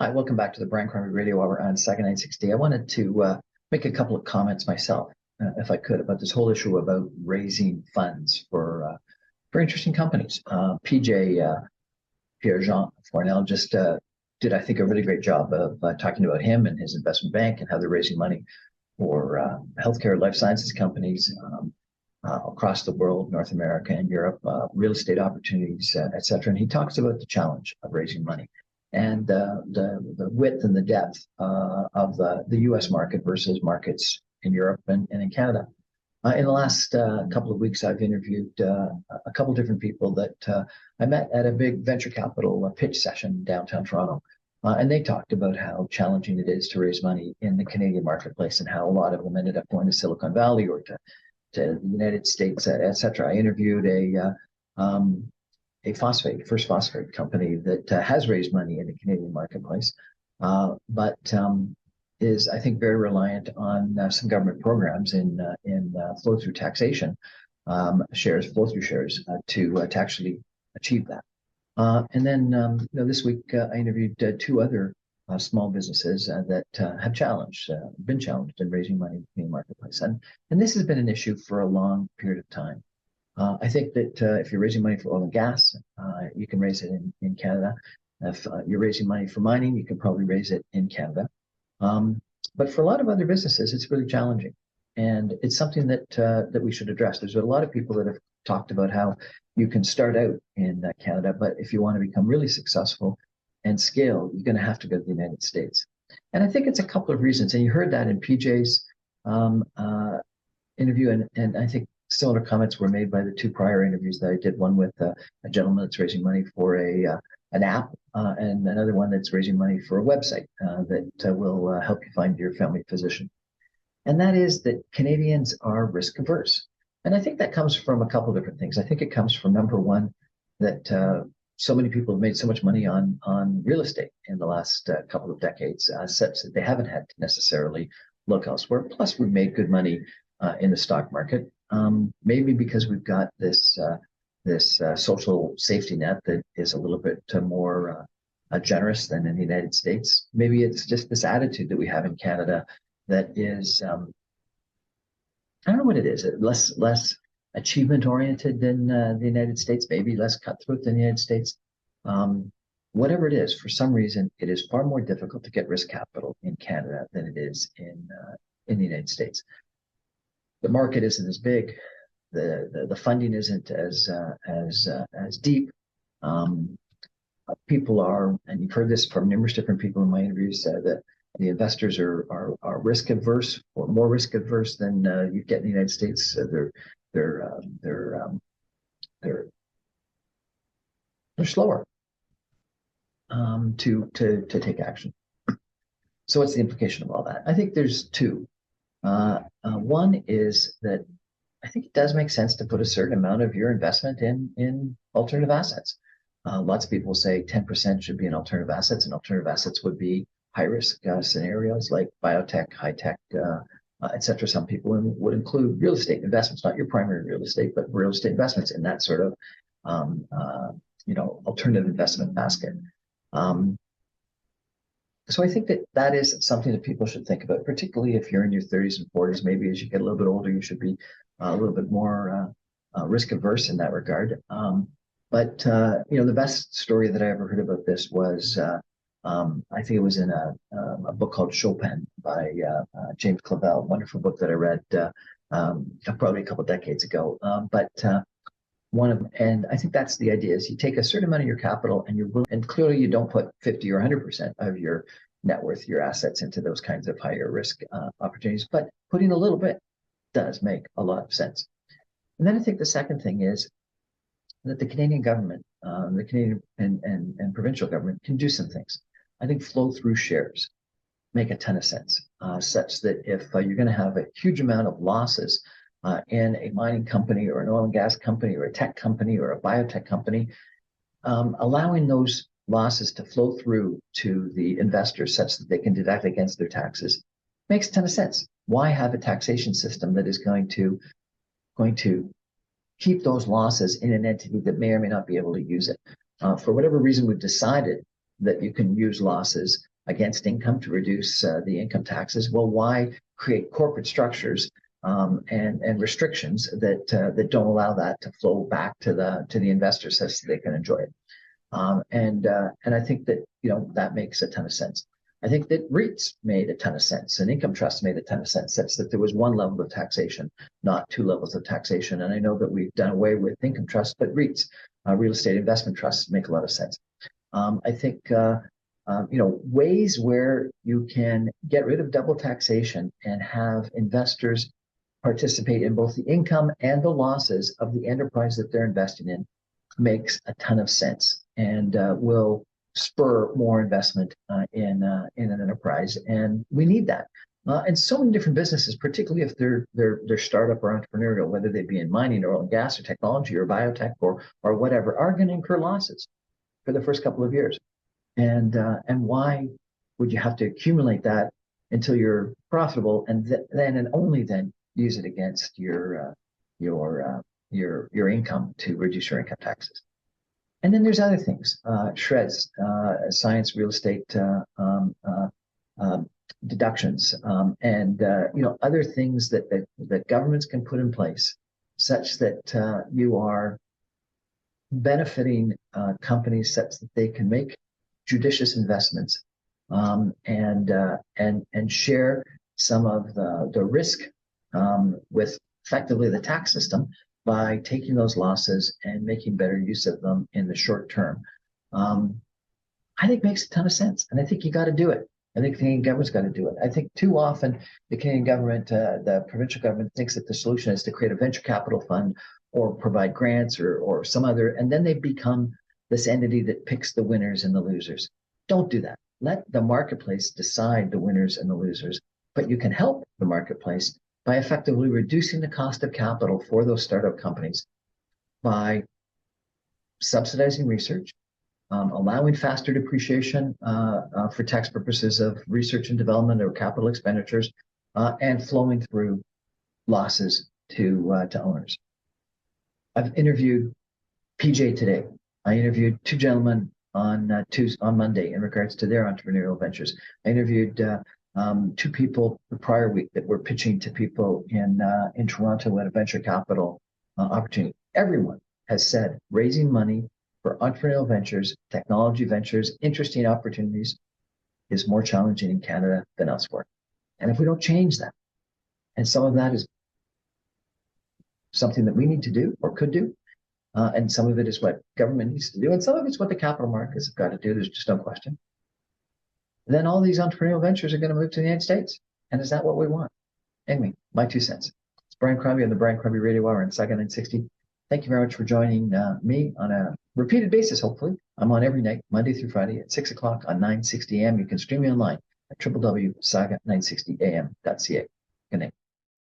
Hi, welcome back to the Brian Crombie Radio Hour on Second 960. I wanted to make a couple of comments myself, if I could, about this whole issue about raising funds for interesting companies. PJ Pierre-Jean Fournel just did, I think, a really great job of talking about him and his investment bank and how they're raising money for healthcare, life sciences companies across the world, North America and Europe, real estate opportunities, et cetera. And he talks about the challenge of raising money and the width and the depth of the U.S. market versus markets in Europe and in Canada. In the last couple of weeks, I've interviewed a couple different people that I met at a big venture capital pitch session downtown Toronto. And they talked about how challenging it is to raise money in the Canadian marketplace and how a lot of them ended up going to Silicon Valley or to the United States, et cetera. I interviewed a first phosphate company that has raised money in the Canadian marketplace, but is, I think, very reliant on some government programs in flow-through taxation, flow-through shares to actually achieve that. And then this week I interviewed two other small businesses that have been challenged in raising money in the Canadian marketplace, and this has been an issue for a long period of time. I think that if you're raising money for oil and gas, you can raise it in Canada. If you're raising money for mining, you can probably raise it in Canada. But for a lot of other businesses, it's really challenging. And it's something that we should address. There's a lot of people that have talked about how you can start out in Canada, but if you want to become really successful and scale, you're going to have to go to the United States. And I think it's a couple of reasons. And you heard that in PJ's interview, and I think similar comments were made by the two prior interviews that I did, one with a gentleman that's raising money for an app and another one that's raising money for a website that will help you find your family physician. And that is that Canadians are risk averse. And I think that comes from a couple of different things. I think it comes from, number one, that so many people have made so much money on real estate in the last couple of decades, such that they haven't had to necessarily look elsewhere. Plus, we've made good money in the stock market. Maybe because we've got this social safety net that is a little bit more generous than in the United States. Maybe it's just this attitude that we have in Canada that is, I don't know what it is, less achievement oriented than the United States, maybe less cutthroat than the United States. Whatever it is, for some reason, it is far more difficult to get risk capital in Canada than it is in the United States. The market isn't as big. The funding isn't as deep. People are, and you've heard this from numerous different people in my interviews, that the investors are risk averse, or more risk averse than you get in the United States. They're slower to take action. So what's the implication of all that? I think there's two. One is that I think it does make sense to put a certain amount of your investment in alternative assets. Lots of people say 10% should be in alternative assets, and alternative assets would be high risk scenarios like biotech, high tech, et cetera. Some people would include real estate investments, not your primary real estate, but real estate investments in that sort of alternative investment basket. So I think that is something that people should think about, particularly if you're in your 30s and 40s. Maybe as you get a little bit older, you should be a little bit more risk averse in that regard. But the best story that I ever heard about this was, I think it was in a book called Chopin by James Clavell, wonderful book that I read probably a couple of decades ago. And I think that's the idea: is you take a certain amount of your capital and clearly you don't put 50 or 100% of your net worth, your assets, into those kinds of higher risk opportunities, but putting a little bit does make a lot of sense. And then I think the second thing is that the Canadian government, the Canadian and provincial government can do some things. I think flow through shares make a ton of sense, such that if you're going to have a huge amount of losses in a mining company or an oil and gas company or a tech company or a biotech company, allowing those losses to flow through to the investors such that they can deduct against their taxes makes a ton of sense. Why have a taxation system that is going to keep those losses in an entity that may or may not be able to use it? For whatever reason, we've decided that you can use losses against income to reduce the income taxes. Well, why create corporate structures and restrictions that don't allow that to flow back to the investors so they can enjoy it? And I think that that makes a ton of sense. I think that REITs made a ton of sense, and income trusts made a ton of sense, such that there was one level of taxation, not two levels of taxation. And I know that we've done away with income trusts, but REITs, real estate investment trusts, make a lot of sense. I think ways where you can get rid of double taxation and have investors participate in both the income and the losses of the enterprise that they're investing in makes a ton of sense, and will spur more investment in an enterprise, and we need that. And so many different businesses, particularly if they're startup or entrepreneurial, whether they be in mining or oil and gas or technology or biotech or whatever, are going to incur losses for the first couple of years. And why would you have to accumulate that until you're profitable, and then and only then use it against your income to reduce your income taxes? And then there's other things, shreds, science, real estate deductions, and other things that governments can put in place, such that you are benefiting companies such that they can make judicious investments, and share some of the risk with effectively the tax system, by taking those losses and making better use of them in the short term. I think makes a ton of sense. And I think you got to do it. I think the Canadian government's got to do it. I think too often the Canadian government, the provincial government, thinks that the solution is to create a venture capital fund or provide grants or some other, and then they become this entity that picks the winners and the losers. Don't do that. Let the marketplace decide the winners and the losers, but you can help the marketplace by effectively reducing the cost of capital for those startup companies, by subsidizing research, allowing faster depreciation for tax purposes of research and development or capital expenditures, and flowing through losses to owners. I've interviewed PJ today. I interviewed two gentlemen on Monday in regards to their entrepreneurial ventures. I interviewed two people the prior week that were pitching to people in Toronto at a venture capital opportunity. Everyone has said raising money for entrepreneurial ventures, technology ventures, interesting opportunities is more challenging in Canada than elsewhere. And if we don't change that, and some of that is something that we need to do or could do, and some of it is what government needs to do, and some of it's what the capital markets have got to do, there's just no question, then all these entrepreneurial ventures are going to move to the United States. And is that what we want? Anyway, my 2 cents. It's Brian Crombie on the Brian Crombie Radio Hour on Saga 960. Thank you very much for joining me on a repeated basis, hopefully. I'm on every night, Monday through Friday at 6 o'clock on 960 AM. You can stream me online at www.saga960am.ca. Good night.